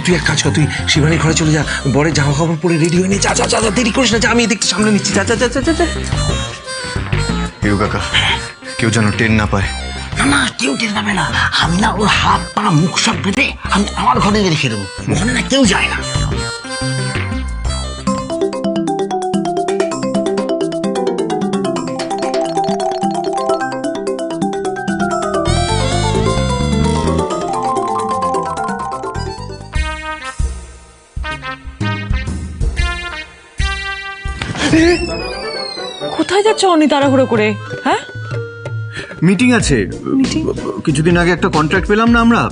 তুই এক কাজ কর, তুই শিবানীর ঘরে চলে যা, বরের জামা কাপড় পরে রেডি হয়ে নে। যা যা যা, দেরি করিস না, যা, আমি এদিকে সামনে নিচ্ছি। যা যা যা যা যা। হিরু কাকা, কেউ যেন টেন না পায়। না না, কেউ টের পাবে না। আমি না ওর হাত পা মুখ সব বেঁধে আমি আমার ঘরে রেখে দেবো, ওখানে না কেউ যায় না। কোথায় যাচ্ছ অনি তাড়াহুড়ো করে? হ্যাঁ, মিটিং আছে। কিছুদিন আগে একটা কন্ট্রাক্ট পেলাম না আমরা,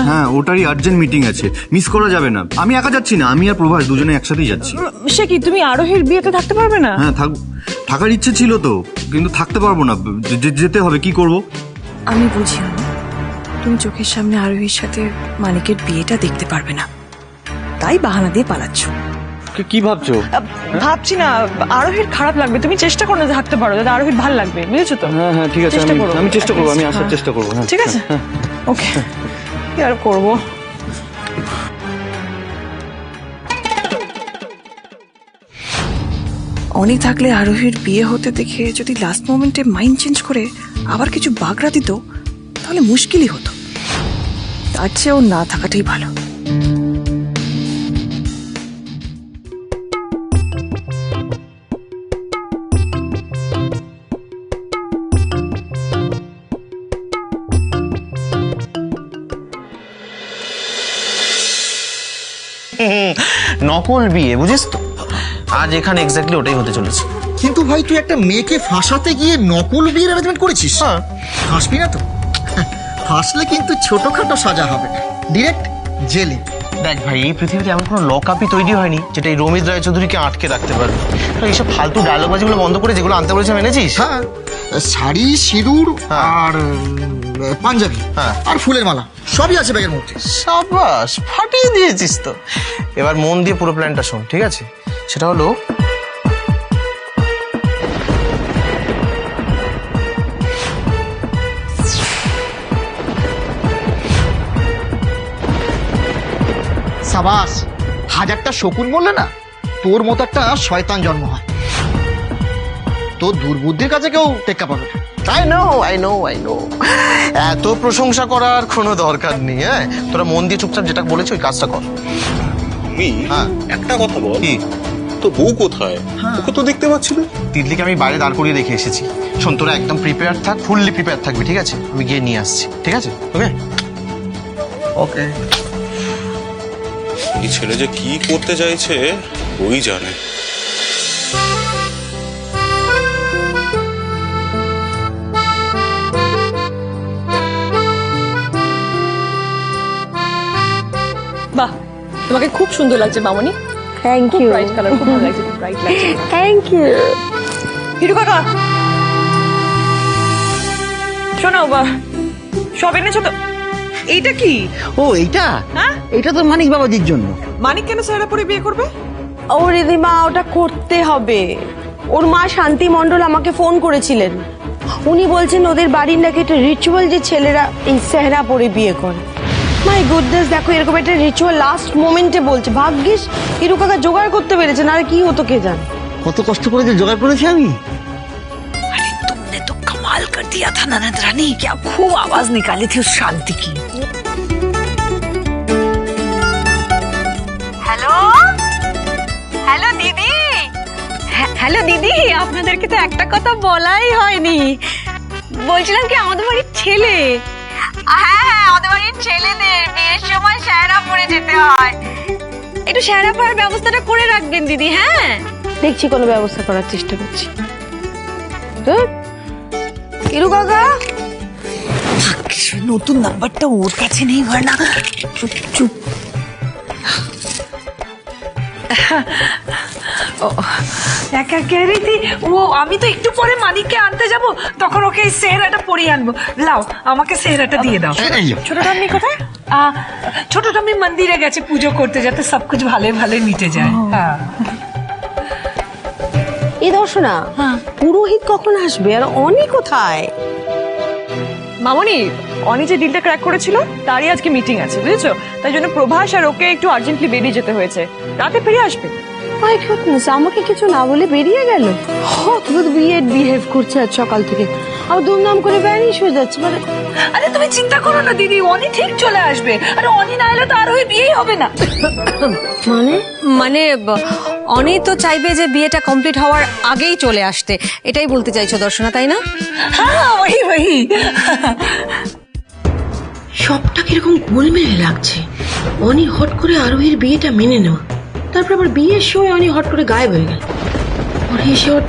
হ্যাঁ ওটারই আর্জেন্ট মিটিং আছে, মিস করা যাবে না। আমি একা যাচ্ছি না, আমি আর প্রভাস দুজনে একসাথেই যাচ্ছি। সে কি, তুমি আরোহীর বিয়েতে থাকতে পারবে না? হ্যাঁ থাকার ইচ্ছে ছিল তো, কিন্তু থাকতে পারবো না, যেতে হবে। কি করব? আমি বুঝি না, তুমি চোখের সামনে আরোহীর সাথে মানিকের বিয়েটা দেখতে পারবে না, তাই বাহানা দিয়ে পালাচ্ছ। কি ভাবছো? ভাবছি না, আরোহীর খারাপ লাগবে। তুমি চেষ্টা করো না থাকতে পারো, যাতে আরোহীর ভালো লাগবে, বুঝেছো তো? হ্যাঁ হ্যাঁ ঠিক আছে, আমি চেষ্টা করবো, আমি আসার চেষ্টা করবো। ঠিক আছে, ওকে। কি আর করবো? অনি থাকলে আরোহীর বিয়ে হতে দেখে যদি লাস্ট মোমেন্টে মাইন্ড চেঞ্জ করে আবার কিছু বাগড়া দিত, তাহলে মুশকিলই হতো। তার চেয়ে ও না থাকাটাই ভালো। নকল বিয়ে, বুঝিস তো? আজ এখানে এক্স্যাক্টলি ওটাই হতে চলেছে। কিন্তু ভাই, তুই একটা মেয়েকে ফাঁসাতে গিয়ে নকল বিয়ের অ্যারেঞ্জমেন্ট করেছিস? হ্যাঁ। ফাঁসবি না তো? ফাঁসলে কিন্তু ছোটখাটো সাজা হবে, ডিরেক্ট জেলে। দেখ ভাই, এই পৃথিবীতে এমন কোনো লক আপই তৈরি হয়নি যেটা এই রমিজ রায়চৌধুরীকে আটকে রাখতে পারবে। এইসব ফালতু ডায়লগবাজিগুলো বন্ধ করে যেগুলো আনতে বলেছে এনেছিস। হ্যাঁ, শাড়ি, সিঁদুর আর পাঞ্জাবি আর ফুলের মালা সবই আছে ব্যাগের মধ্যে। সাবাস, ফাটিয়ে দিয়েছিস তো। এবার মন দিয়ে পুরো প্ল্যানটা শোন, ঠিক আছে? সেটা হলো, সাবাস, হাজারটা শকুন বললে না, তোর মতো একটা শয়তান জন্ম হয়। তোর দুর্বুদ্ধির কাছে কেউ টেক্কা পাবে না। আই নো এত প্রশংসা করার কোনো দরকার নেই। হ্যাঁ, তোরা মন দিয়ে চুপচাপ যেটা বলেছি ওই কাজটা কর। হ্যাঁ, একটা কথা বল, কি? তো বউ কোথায়? ওকে তো দেখতে পাচ্ছি না। তিতলিকে আমি বাইরে দাঁড় করিয়ে রেখে এসেছি। শোন, তোরা একদম প্রিপেয়ার থাক, ফুললি প্রিপেয়ার থাকবি, ঠিক আছে? আমি গিয়ে নিয়ে আসছি, ঠিক আছে? ওকে ওকে। এই ছেলে যে কি করতে চাইছে ওই জানে। বাহ, তোমাকে খুব সুন্দর লাগছে মামনি। Thank you. ব্রাইট কালার, খুব ভালো লাগছে, খুব ব্রাইট লাগছে। Thank you. হিরু কাকা, শোনো, সব এনেছো তো? এইটা কি? ও এইটা? হ্যাঁ, এটা তো মানিক বাবাজির জন্য। মানিক কেন সারা পরে বিয়ে করবে? ও রিদিমা, ওটা করতে হবে। ওর মা শান্তি মণ্ডল আমাকে ফোন করেছিলেন। উনি বলছেন ওদের বাড়ির নাকি একটা রিচুয়াল, যে ছেলেরা এই সেহরা পরে বিয়ে করে। মাই গুডনেস, দেখো এরকম একটা রিচুয়াল লাস্ট মোমেন্টে বলছে। ভাগ্যিস হিরু কাকা জোগাড় করতে পেরেছেন, আর কি হতো কে জানে। কত কষ্ট করে যে জোগাড় করেছি আমি। अरे तुमने तो कमाल कर दिया था ननद रानी, क्या खूब आवाज निकाली थी उस शांति की। হ্যালো হ্যালো দিদি, হ্যালো দিদি, আপনাদেরকে তো একটা কথা বলাই হয়নি। বলছিলাম কি, আমাদের বাড়ির ছেলে, হ্যাঁ আমাদের বাড়ির ছেলেদের বিয়ের সময় সায়রা পরে যেতে হয়। একটু সায়রা পরার ব্যবস্থাটা করে রাখবেন দিদি। হ্যাঁ, দেখছি কোনো ব্যবস্থা করার চেষ্টা করছি। হিরু কাকা, নতুন নাম্বারটা ওর কাছে নেই, ভার্না চুপ চুপ। একা কে রীতি? ও, আমি তো একটু পরে মানিককে আনতে যাব, তখন ওকে এই সেহরাটা পরিয়ে আনবো। লাও, আমাকে সেহরাটা দিয়ে দাও। ছোট ঠাম্মি কোথায়? ছোট ঠাম্মি মন্দিরে গেছে পুজো করতে, যাতে সব কিছু ভালো ভালো মিটে যায়। হ্যাঁ, এই দর্শনা, পুরোহিত কখন আসবে আর অনি কোথায়? মামনি, অনি যে ডিলটা ক্র্যাক করেছিল তারই আজকে মিটিং আছে, বুঝেছো? তাই জন্য প্রভাস আর ওকে একটু আর্জেন্টলি বেরিয়ে যেতে হয়েছে, রাতে ফিরে আসবে। মাই গুডনেস, আমাকে কিছু না বলে বেরিয়ে গেল। অদ্ভুত বিয়ের বিহেভ করছে আজ সকাল থেকে, আর দুমদাম করে ভ্যানিশ হয়ে যাচ্ছে। মানে আরে তুমি চিন্তা করো না দিদি, অনি ঠিক চলে আসবে। আরে অনি না এলে তো আর ওই বিয়েই হবে না। মানে অনি তো চাইবে যে বিয়েটা কমপ্লিট হওয়ার আগেই চলে আসতে, এটাই বলতে চাইছো দর্শনা, তাই না? হ্যাঁ ওই ওই। সবটা কিরকম গোলমেলে লাগছে। অনি হট করে আরোহীর বিয়েটা মেনে নেওয়া, তারপর আবার বিয়ের সময় অনি হট করে গায়েব হয়ে গেল। পরে এসে ওর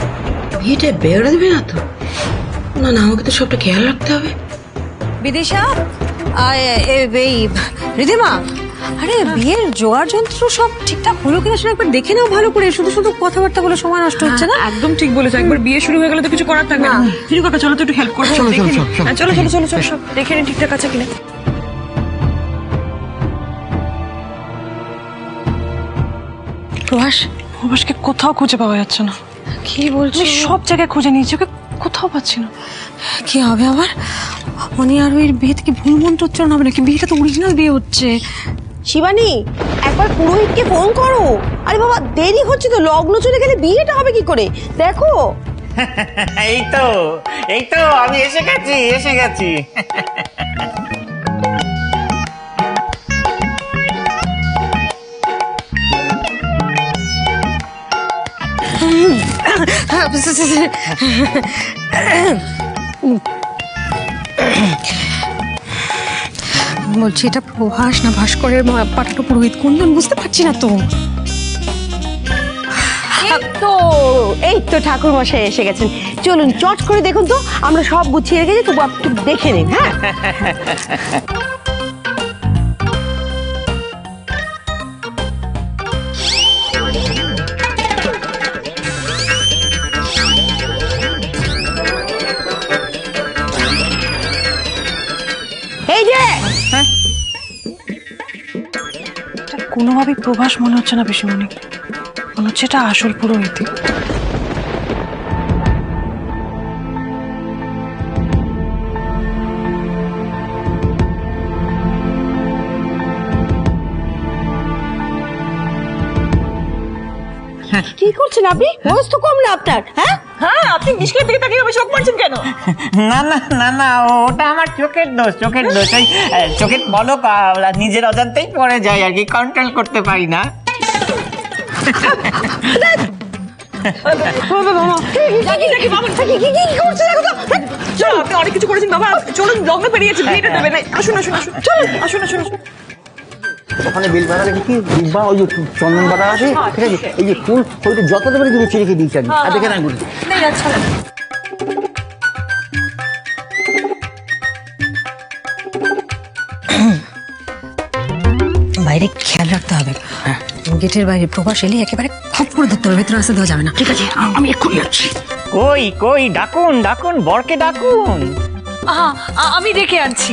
বিয়েটা বেড়া দেবে না তো? না না, আমাকে তো সবটা খেয়াল রাখতে হবে। বিদিশা, এই রিধিমা, আরে বিয়ের জোগাড় যন্ত্র সব ঠিকঠাক হলো কিনা সেটা একবার দেখে নাও ভালো করে। শুধু শুধু কথাবার্তা বলে সময় নষ্ট হচ্ছে না। একদম ঠিক বলেছো, একবার বিয়ে শুরু হয়ে গেলে তো কিছু করার থাকবে না। ফিরু কাকা চলো তো একটু হেল্প করো। চলো চলো চলো চলো চলো সব দেখে নিন ঠিকঠাক আছে কিনা। প্রভাসকে কোথাও খুঁজে পাওয়া যাচ্ছে না। কি বলছো? আমি সব জায়গায় খুঁজে নিয়েছি, ওকে কোথাও পাচ্ছি না। কি হবে আবার? অনি আর ওই বিয়ে থেকে ভুল মন্ত্র উচ্চারণ হবে নাকি? বিয়েটা তো অরিজিনাল বিয়ে হচ্ছে। শিবানী, একবার পুরোহিতকে ফোন করো। আরে বাবা, দেরি হচ্ছে তো, লগ্ন চলে গেলে বিয়েটা হবে কি করে? দেখো। এই তো আমি এসে গেছি। বলছি এটা প্রভাস না ভাস্করের পাঠাটো পুরোহিত, কোনজন বুঝতে পারছি না তো। এই তো ঠাকুর মশাই এসে গেছেন। চলুন চট করে দেখুন তো, আমরা সব গুছিয়ে রেখেছি, তবু একটু দেখে নিন। হ্যাঁ, এই যে কোনোভাবেই প্রভাস মনে হচ্ছে না পিসিমণি, মনে হচ্ছে এটা আসল পুরোহিত। কি করছেন আপনি? বয়স তো কম না আপনার। হ্যাঁ হ্যাঁ, আপনি মিশকের দিকে তাকিয়ে শোক মারছেন কেন? না ওটা আমার চোখের দোষ। ওই চোখের পলক নিজের অজান্তেই পড়ে যায় আর কি, কন্ট্রোল করতে পারি না। চলো, আপনি অনেক কিছু করেছেন বাবা, চলুন লগ্ন পেরিয়েছে, বিয়েটা দেবে না। আসুন আসুন আসুন, চলুন আসুন আসুন আসুন। ওখানে বেল পাতা রেখেছি, বা ওই যে চন্দন পাতা আছে, ঠিক আছে? এই যে ফুল ওইটা যত দেবে তুমি রেখে দিয়েছি আমি, আর দেখে রাখবো। বাইরে খেয়াল রাখতে হবে, গেটের বাইরে প্রভাস এলে একেবারে খপ করে ধরতে হবে, ভেতরে আসতে দেওয়া যাবে না। ঠিক আছে, আমি এক্ষুনি যাচ্ছি। কই ডাকুন বরকে ডাকুন। আমি দেখে আনছি।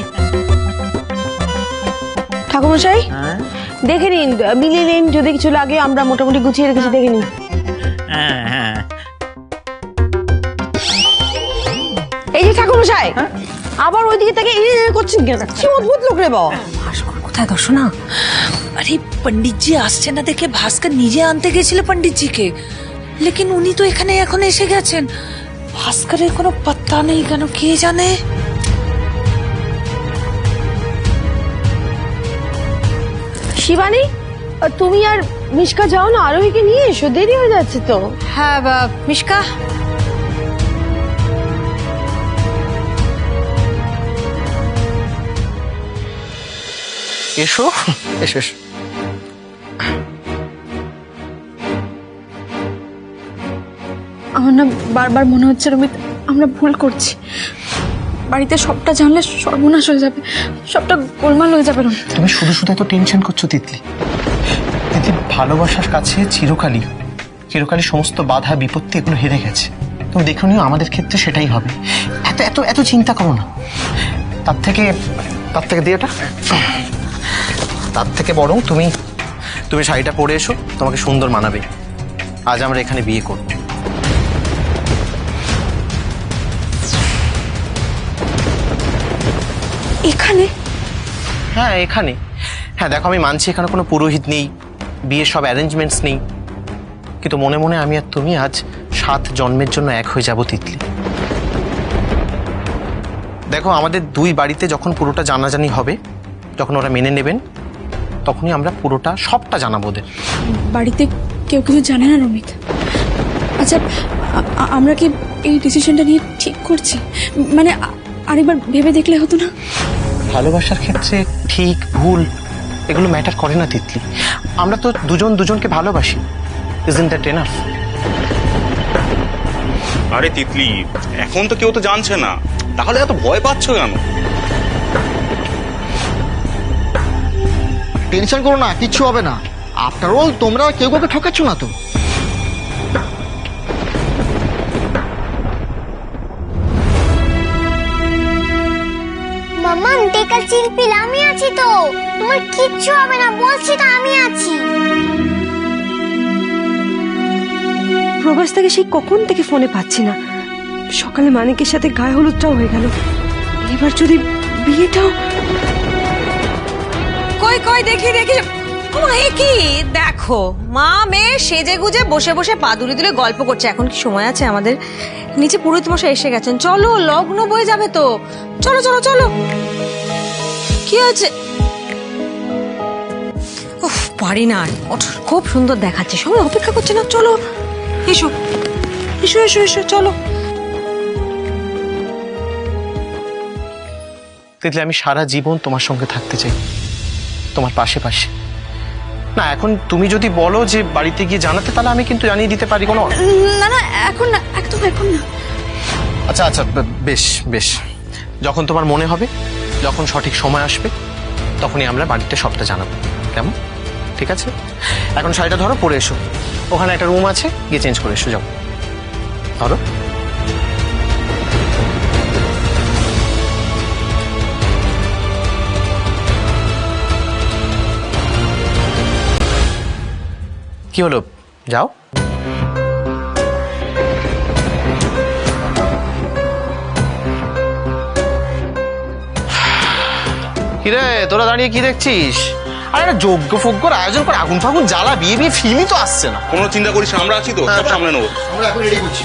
ঠাকুরমশাই, দেখে নিন, মিলিয়ে নিন, যদি কিছু লাগে আমরা মোটামুটি গুছিয়ে রেখেছি, দেখে নিন। হ্যাঁ এই যে ঠাকুরমশাই, আবার ওইদিকে থেকে করছেন কেন? কি অদ্ভুত লোক রে বাবা। ভাস্কর কোথায় দর্শনা? আরে पंडित जी আসছে না দেখে ভাস্কর নিজে আনতে গেছিল पंडित जी কে, লেকিন উনি তো এখানে এখন এসে গেছেন। ভাস্করের কোনো পাত্তা নেই কেন, কে জানে। শিবানী, তুমি আর মিশকা যাও না, আরোহীকে নিয়ে এসো, দেরি হয়ে যাচ্ছে তো। হ্যাঁ মিশকা, এসো এসো এসো। আমার না বারবার মনে হচ্ছে রমিত, আমরা ভুল করছি। বাড়িতে সবটা জানলে সর্বনাশ হয়ে যাবে, সবটা গোলমাল হয়ে যাবে। তুমি শুধু শুধু এত টেনশন করছো তিতলি। ভালোবাসার কাছে চিরকালই সমস্ত বাধা বিপত্তি এগুলো হেরে গেছে। তুমি দেখো নিও, আমাদের ক্ষেত্রে সেটাই হবে। এত এত এত চিন্তা করো না। তার থেকে দিয়েটা, তার থেকে বরং তুমি শাড়িটা পরে এসো, তোমাকে সুন্দর মানাবে। আজ আমরা এখানে বিয়ে করব। এখানে? হ্যাঁ এখানে। হ্যাঁ দেখো, আমি মানছি এখানে কোনো পুরোহিত নেই, বিয়ের সব অ্যারেঞ্জমেন্টস নেই, কিন্তু মনে মনে আমি আর তুমি আজ 7 জন্মের জন্য এক হয়ে যাব তিতলি। দেখো, আমাদের 2 বাড়িতে যখন পুরোটা জানাজানি হবে, যখন ওরা মেনে নেবেন, তখনই আমরা পুরোটা সবটা জানাবো ওদের। বাড়িতে কেউ কিছু জানে না রমিত। আচ্ছা, আমরা কি এই ডিসিশনটা নিয়ে ঠিক করছি? মানে আরেকবার ভেবে দেখলে হতো না? ভালোবাসার ক্ষেত্রে ঠিক ভুল এগুলো ম্যাটার করে না তিতলি। আমরা তো দুজনকে ভালোবাসি। Isn't that enough? আরে তিতলি, এখন তো কেউ তো জানছে না, তাহলে এত ভয় পাচ্ছ কেন? টেনশন করো না, কিচ্ছু হবে না। আফটার অল তোমরা কেউ কাউকে ঠকাচ্ছ না তো। মাম্মা টেকার চিলপিল আমি আছি তো, তোমার কিচ্ছু হবে না, বলছি তো আমি আছি। প্রভাস তাকে সেই কখন থেকে ফোনে পাচ্ছি না। সকালে মানিকের সাথে গায়ে হলুদটাও হয়ে গেল, এবার যদি বিয়েটাও। কই কই দেখি দেখি। ও এ কি দেখো, মা মেয়ে সেজে গুজে বসে বসে পা দুলে দুলে গল্প করছে। এখন কি সময় আছে আমাদের? নিচে পুরোহিত মশাই এসে গেছেন, চলো লগ্ন বয়ে যাবে তো। চলো চলো চলো। কি হয়েছে? উফ, পারি না আর। ওঠ, খুব সুন্দর দেখাচ্ছে, সবাই অপেক্ষা করছে না। চলো এসো এসো এসো এসো, চলো। তিতলি, আমি সারা জীবন তোমার সঙ্গে থাকতে চাই, তোমার পাশে পাশে। না, এখন তুমি যদি বলো যে বাড়িতে গিয়ে জানাতে, তাহলে আমি কিন্তু জানিয়ে দিতে পারি। কোনো না না, এখন না, একদম এখন না। আচ্ছা আচ্ছা, বেশ বেশ, যখন তোমার মনে হবে, যখন সঠিক সময় আসবে, তখনই আমরা বাড়িতে সবটা জানাবো। কেমন? ঠিক আছে, এখন শাড়িটা ধরো, পরে এসো। ওখানে একটা রুম আছে, গিয়ে চেঞ্জ করে এসো। যাও, ধরো। কি হলো, যাও। কিরে, তোরা দাঁড়িয়ে কি দেখছিস? আরে একটা যজ্ঞ ফজ্ঞর আয়োজন করে আগুন ফাগুন জ্বালা, বিয়ে বিয়ে ফিল্মই তো আসছে না। কোনো চিন্তা করিস না, আমরা আছি তো, সব সামলে নেবো। আমরা এখন রেডি করছি।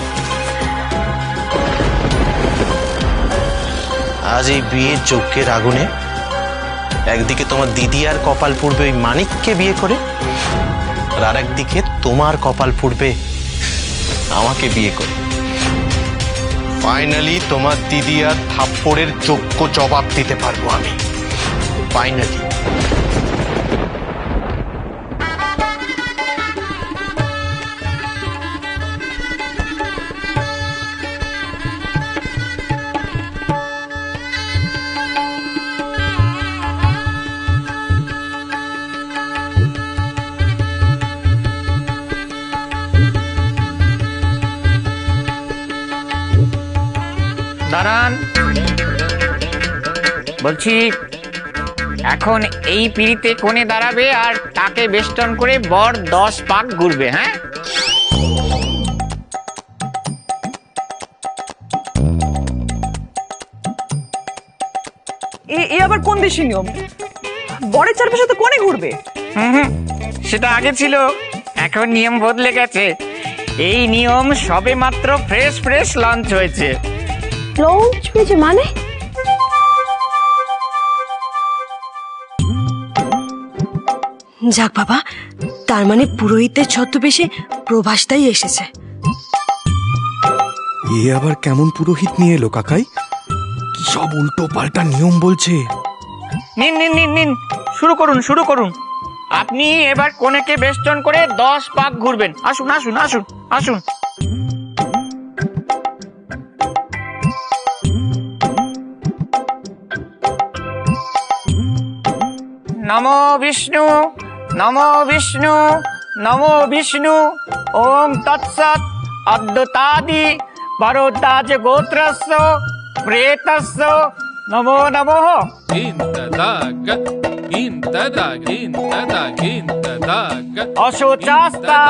আজ এই বিয়ের যজ্ঞের আগুনে একদিকে তোমার দিদি আর কপাল পুড়বে ওই মানিককে বিয়ে করে, আর আরেকদিকে তোমার কপাল পুড়বে আমাকে বিয়ে করে। ফাইনালি তোমার দিদি আর থাপ্পড়ের যোগ্য জবাব দিতে পারবো আমি। ফাইনালি। দাঁড়ান, বলছি এখন এই পিড়িতে কোণে দাঁড়াবে আর তাকে বেষ্টন করে বর 10 পাক ঘুরবে। হ্যাঁ, এ আবার কোন দেশি নিয়ম? বরের চারপাশে তো কোণে ঘুরবে। সেটা আগে ছিল, এখন নিয়ম বদলে গেছে। এই নিয়ম সবে মাত্র ফ্রেশ ফ্রেশ লঞ্চ হয়েছে। লঞ্চ হয়েছে মানে? যাক বাবা, তার মানে পুরোহিতের ছদ্মবেশে প্রভাসটাই এসেছে। এ আবার কেমন পুরোহিত নিয়ে এলো কাকাই? কি সব উল্টো পাল্টা নিয়ম বলছে। নিন নিন নিন নিন, শুরু করুন শুরু করুন। আপনি এবার কনেকে বেষ্টন করে 10 পাক ঘুরবেন। আসুন আসুন আসুন আসুন। নমো বিষ্ণু নমো বিষ্ণু নমো বিষ্ণু। ওম তৎসৎ। অদ্যতাদি ভরদ্বাজ গোত্রস্য প্রেতস্য নমো নমঃ। অশোচাস্তা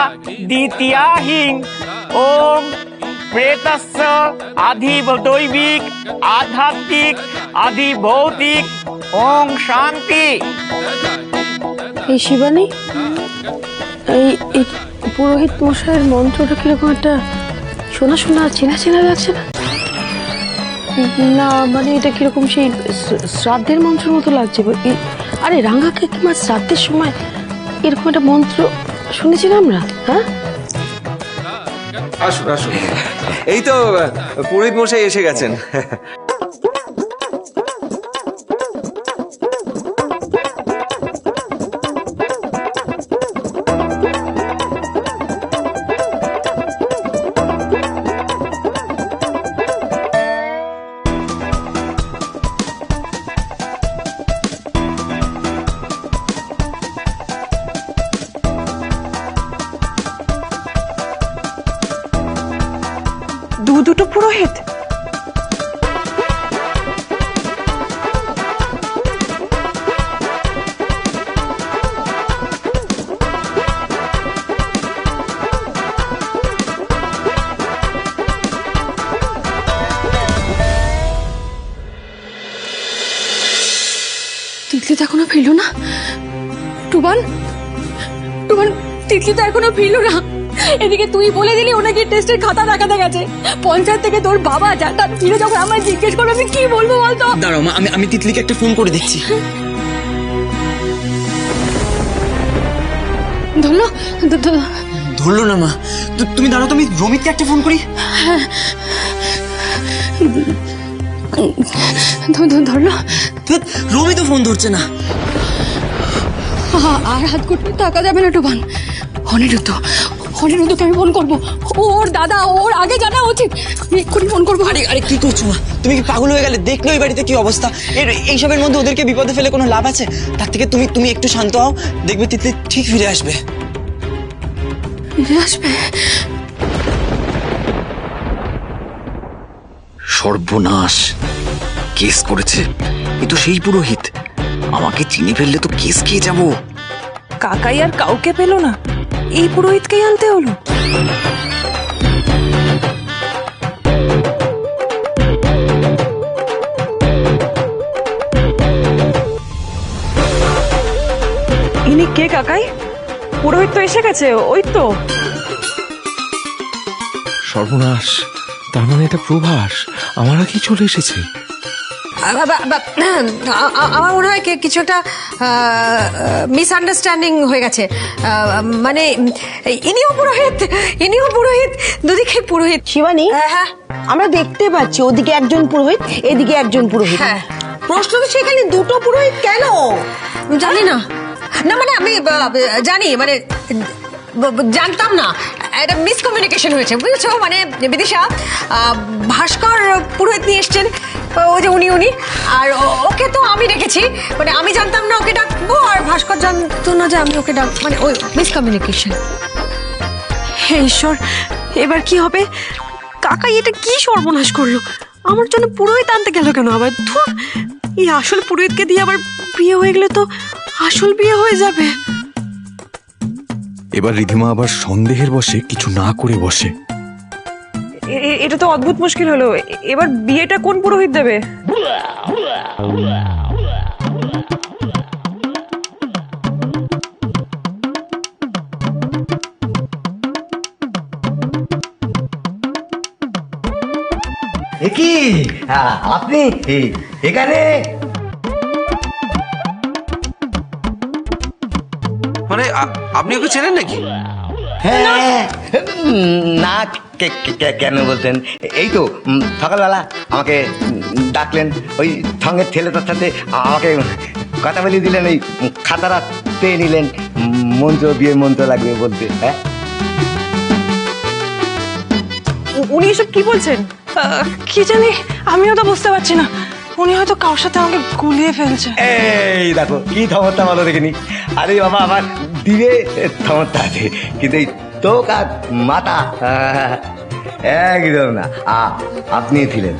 দ্বিতীয়াহিং। ওম প্রেতস্য আধি দৈবিক আধ্যাত্মিক আধি ভৌতিক ওং শান্তি। এই শিবানী, এই পুরোহিত মশাইয়ের মন্ত্রটা কিরকম একটা শোনা শোনা চেনা চেনা লাগছে না? না মানে এটা কিরকম সেই শ্রাদ্ধের মন্ত্রের মতো লাগছে। আরে রাঙা কাকিমার শ্রাদ্ধের সময় এরকম একটা মন্ত্র শুনেছি না আমরা। হ্যাঁ, আসুন আসুন, এই তো পুরোহিত মশাই এসে গেছেন। দুটো পুরোহিত? তিতলি তো এখনো ফিরল না। টুবান, টুবান, তিতলি তো এখনো ফিরল না। এদিকে তুই বলে দিলি ওনাকে টেস্টের খাতা দেখাতে গেছে। পঞ্চায়েত থেকে তোর বাবা যাটা ফিরে যখন আমায় জিজ্ঞেস করবে আমি কি বলবো বলতো? দাঁড়াও মা, আমি তিতলিকে একটা ফোন করে দেখছি। ধরলো? ধরলো না মা, তুমি দাঁড়াও, তুমি রমিতকে একটা ফোন করি। ধরলো? রমি তো ফোন ধরছে না। আর হাত করতে টাকা যাবে না টুবান। অনিরুদ্ধকে আমি ফোন করবো। ওর দাদা, ওর আগে জানা উচিত। আমি এক্ষুনি ফোন করবো। আরে কি করছো মা, তুমি কি পাগল হয়ে গেলে? দেখলো এই বাড়িতে কি অবস্থা। এইসবের মধ্যে ওদেরকে বিপদে ফেলে কোনো লাভ আছে? তার থেকে তুমি একটু শান্ত হও, দেখবে তিতলি ঠিক ফিরে আসবে। ফিরে আসবে? সর্বনাশ, কেস করেছে। এ তো সেই পুরোহিত, আমাকে চিনি ফেললে তো কেস খেয়ে যাব। কাকাই আর কাউকে পেল না, এই পুরোহিতকেই আনতে হলো। ইনি কে কাকাই? পুরোহিত তো এসে গেছে, ওই তো। সর্বনাশ, তার মানে এটা প্রভাস আমার আগেই চলে এসেছে। আমার মনে হয় কিছু একটা মিসআন্ডারস্ট্যান্ডিং হয়ে গেছে। মানে ইনিও পুরোহিত, দুদিকে পুরোহিত। শিবানী, হ্যাঁ, আমরা দেখতে পাচ্ছি ওদিকে একজন পুরোহিত, এদিকে একজন পুরোহিত। হ্যাঁ। প্রশ্ন তো সেখানে দুটো পুরোহিত কেন? জানি না। না মানে আমি জানি, মানে জানতাম না। একটা মিসকমিউনিকেশন হয়েছে, বুঝেছো? মানে বিদিশা, ভাস্কর পুরোহিত নিয়ে এসছেন, ও যে উনি আর ওকে তো আমি রেখেছি। মানে আমি জানতাম না ওকে ডাকবো, আর ভাস্কর জানতো না যে আমি ওকে ডাক, মানে ওই মিসকমিউনিকেশন। হে ঈশ্বর, এবার কি হবে? কাকাই এটা কি সর্বনাশ করলো? আমার জন্য পুরোহিত আনতে গেল কেন আবার? ধুর, এই আসল পুরোহিতকে দিয়ে আবার বিয়ে হয়ে গেলে তো আসল বিয়ে হয়ে যাবে। এবার রিধিমা আবার সন্দেহের বশে কিছু না করে বসে। এটা তো অদ্ভুত মুশকিল হলো। এবার বিয়েটা কোন পুরোহিত দেবে? কি আপনি এখানে? মানে আপনি ওকে চেনেন নাকি? হ্যাঁ, না কেন বলতেন? এই তো সকালবেলা আমাকে ডাকলেন, ওই সঙ্গের ছেলেটার সাথে আমাকে কথা বলিয়ে দিলেন, ওই খাতাটা পেয়ে নিলেন, মন্ত্র বিয়ে মন্ত্র লাগবে বলতে। হ্যাঁ, উনি এসব কি বলছেন? কি জানি, আমিও তো বুঝতে পারছি না। উনি হয়তো কারোর সাথে আমাকে গুলিয়ে ফেলছে। এই দেখো কি ক্ষমতা ভালো দেখিনি। আরে বাবা, আমার দিলে ক্ষমতা আছে, কিন্তু এই চোখ আর মাথা একদম না। আপনি ছিলেন।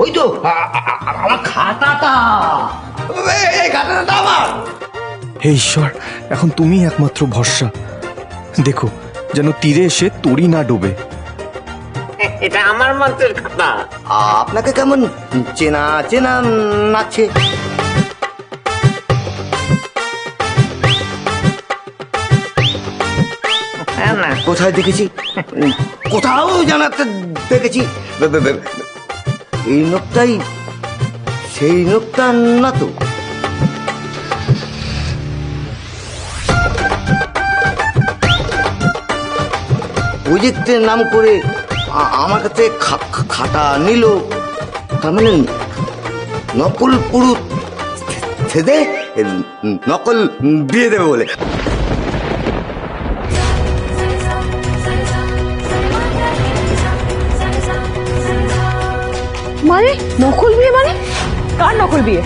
ওই তো আমার খাতাটা, এই খাতাটা আমার। হে ঈশ্বর, এখন তুমিই একমাত্র ভরসা। দেখো যেন তীরে এসে তরি না ডোবে। এটা আমার মন্ত্রের কথা। আপনাকে কেমন চেনা চেনা লাগছে। না কোথায় দেখেছি? কোথাও জানাতে দেখেছি। এই নোকটাই সেই নোকটা না তো? প্রজেক্টের নাম করে আমার কাছে খাতা নিল, তার মানে নকল পুরো ছেদে নকল বিয়ে দেবে বলে। মানে নকল বিয়ে? মানে কার নকল বিয়ে?